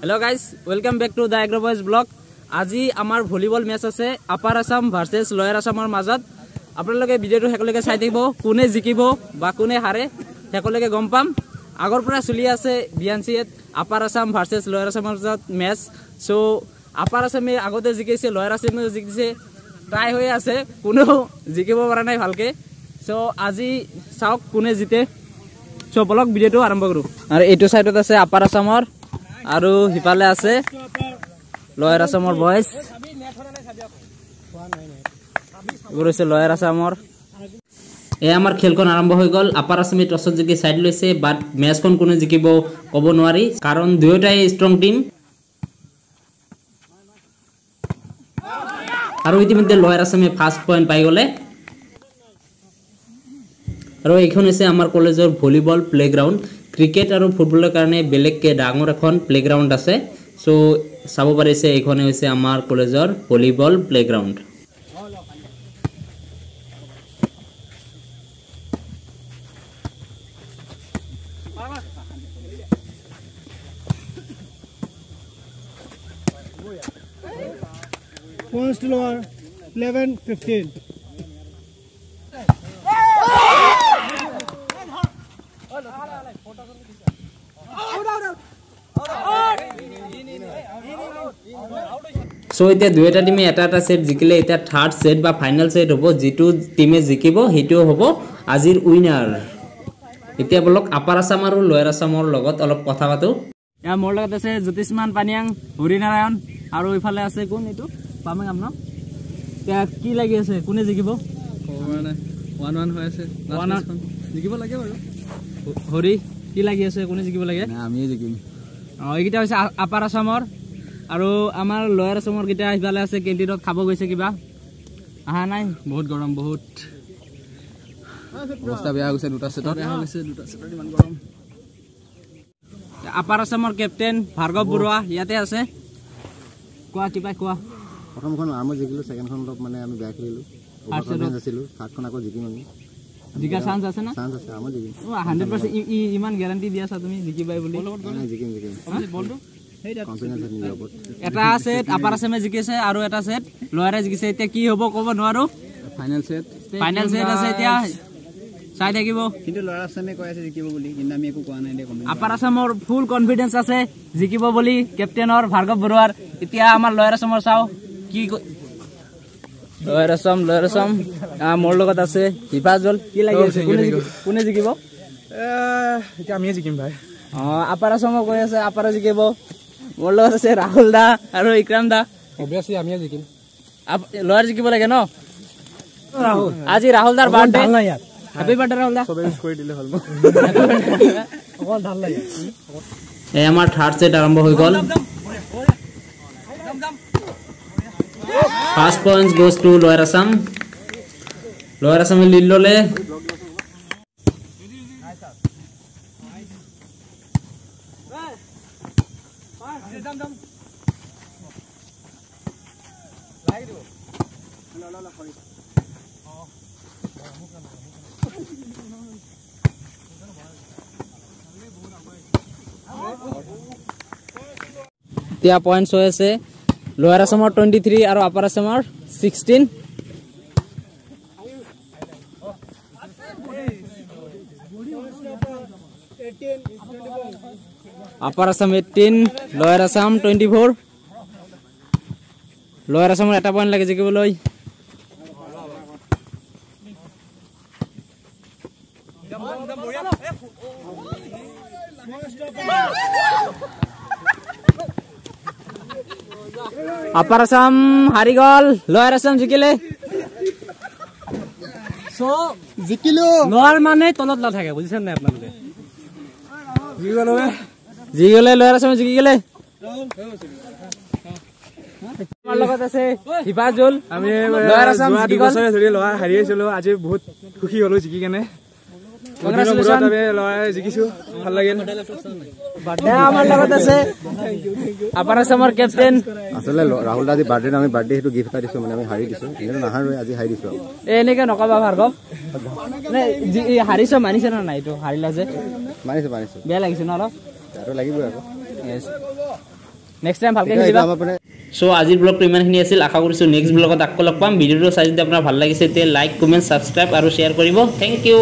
Hello guys, welcome back to the Agro Boys vlog. আজি আমাৰ volleyball match আছে upper Assam ভাৰ্সেস lower আসামৰ মাজত আপোনালোকে ভিডিওটো হেকলৈকে চাই থাকিব কোনে জিকিব বা কোনে হাৰে হেকলৈকে গম পাম আগৰ পৰা চলি আছে বিএনসিত আপাৰ আসাম ভাৰ্সেস লয়াৰ আসামৰ মাজত মেচ সো আপাৰ আসামে আগতে জিকিছে লয়াৰ আসামে জিকিছে টাই হৈ আছে কোনো জিকিব পৰা নাই ভালকে সো আজি চাওক কোনে জিতে সো ব্লগ ভিডিওটো আৰম্ভ কৰো আৰু এইটো সাইডত আছে আপাৰ আসামৰ আৰু হিপালে আছে লয়াৰ আসামৰ বয়স গুৰছে লয়াৰ আসামৰ এ আমাৰ খেলখন আৰম্ভ হৈ গল আপাৰ আসামে টছত জিকি সাইড লৈছে বাট মেচখন কোনে জিকিব কব নোৱাৰি কাৰণ দুয়োটাই ষ্ট্ৰং টিম আৰু ইতিমধ্যে লয়াৰ আসামে ফাৰ্স্ট পইণ্ট পাই গলে আৰু এইখন হৈছে আমাৰ কলেজৰ ভলিবল প্লেগ্ৰাউণ্ড ক্ৰিকেট আৰু ফুটবলৰ কাৰণে বেলেগকে ডাঙৰ এখন প্লেগ্ৰাউণ্ড আছে সো চাব পাৰিছে এইখনে হৈছে আমাৰ কলেজৰ volleyball playground Points to lower 11-15. So এতিয়া দুইটা টিমে এটা সেট জিকিলে এটা থাৰ্ড সেট বা ফাইনাল সেট হ'ব যেটো টিমে জিকিব হেটো হ'ব আজিৰ উইনাৰ এতিয়া বলক আপাৰ আসাম আৰু লয়াৰ আসামৰ লগত অলপ কথা পাতো ইয়া মোৰ লগত আছে জ্যোতিষমান পানিয়াং হৰিনাৰায়ণ আৰু ইফালে আছে কোন এটো পামেং আপনা তে কি লাগি আছে কোনে জিকিব মানে 1-1 হৈ আছে লাষ্ট জিকিব লাগে বাৰু হৰি কি লাগি আছে কোনে জিকিব লাগে না আমিয়ে জিকিম এইকিটা হৈছে আপাৰ আসামৰ আৰু আমাৰ লয়াৰ আসামৰ কিটা ইফালে আছে কেন্টিনত খাব গৈছে কিবা আহা নাই বহুত গৰম বহুত অৱস্থা বেয়া হৈছে দুটা সেটত ইমান গৰম আপাৰ আসামৰ কেপ্টেইন ভাৰ্গৱ বৰুৱা ইয়াতে আছে কোৱা কিবা কোৱা প্ৰথমখন আমি জিকিলো সেকেন্ডখন অলপ মানে আমি বেয়া খেলিলো ওভাৰকনফিডেন্স আছিল থাৰ্ডখন আকৌ জিকিম আমি জিকা চান্স আছে না চান্স আছে আমি জিকিম 100% ইমান গ্যাৰান্টি দিয়াছা তুমি জিকিবাই বুলি জিকিম বলটো কনফিডেন্স আছে নিজৰ ওপৰত এটা সেট আপাৰ আসামে জিকিছে আৰু এটা সেট লয়াৰে জিকিছে এতিয়া কি হ'ব ক'ব নোৱাৰো ফাইনাল সেট আছে এতিয়া চাই থাকিব কিন্তু লয়াৰ আসামে কৈ আছে জিকিব বুলি কিন্তু আমি একো কোৱা নাই দে কমেন্ট আপাৰ আসামৰ ফুল কনফিডেন্স আছে জিকিব বুলি কেপ্টেইনৰ ভাৰ্গৱ বৰুৱাৰ এতিয়া আমাৰ লয়াৰ আসামৰ চাও কি লয়াৰ আসাম মোৰ লগত আছে হিফাজল কি লাগি আছে কোনে জিকিব এতিয়া আমিয়ে জিকিম ভাই আপাৰ আসামৰ কৈ আছে আপাৰ জিকিব মোৰ লগত আছে ৰাহুল দা আৰু ইকৰাম দা অবভিয়াসলি আমিয়ে জিকিম লয়াৰ জিকিব লাগে ন ৰাহুল আজি ৰাহুল দাৰ বাৰ্থডে ভাল নাই ইয়াত হ্যাপি বাৰ্থডে ৰাহুল দা সবে উইশ কৰি দিলে হল অকল ভাল লাগে এ আমাৰ থাৰ্ড সেট আৰম্ভ হৈ গল first points goes to lower assam lead ললে এতিয়া পয়েন্টস হৈ আছে লয়াৰ আসামৰ 23 আৰু আপাৰ আসামৰ 16 upper Assam 18 lower Assam 24 lower আসামৰ এটা পইণ্ট লাগে জিকিবলৈ আপাৰ আসাম হাৰি গল লয়াৰ আসাম জিকিলে সো জিকিলো লয়াৰ মানে তলত নাথাকে বুজিছেন নাই আপোনালোকে জি গলে লয়াৰ আসাম জিকি গলে আমাৰ লগত আছে হিফাজুল আমি লয়াৰ আসাম জিকি গল ধৰি লয়া হাৰি আছিলো আজি বহুত খুশি হলো জিকি কেনে কংগ্ৰেচুলেশ্যন লয়া জিকিছো ভাল লাগিল আমাৰ লগত আছে আপাৰ আসামৰ কেপ্টেইন আসলে ৰাহুল দাদি বাৰ্থডে আমি বাৰ্থডে হেতু গিফট দিছো মানে আমি হাৰি দিছো কিন্তু নাহাৰো আজি হাৰি দিছো এনেকে নকবা ভাৰ্গৱ হাৰিছ মানিছে না নাই এইটো হাৰিলা যে মানিছো বেয়া লাগিছে ন অলপ আৰু লাগিব আৰু নেক্সট টাইম ভালকৈ খেলিবা সো আজিৰ ব্লগটো ইমানখিনি আছিল আশা কৰিছোঁ নেক্সট ব্লগত আকৌ লগ পাম ভিডিঅ'টো চাই যদি আপোনাৰ ভাল লাগিছে তে লাইক কমেণ্ট ছাবস্ক্ৰাইব আৰু শ্বেয়াৰ কৰিব থেংক ইউ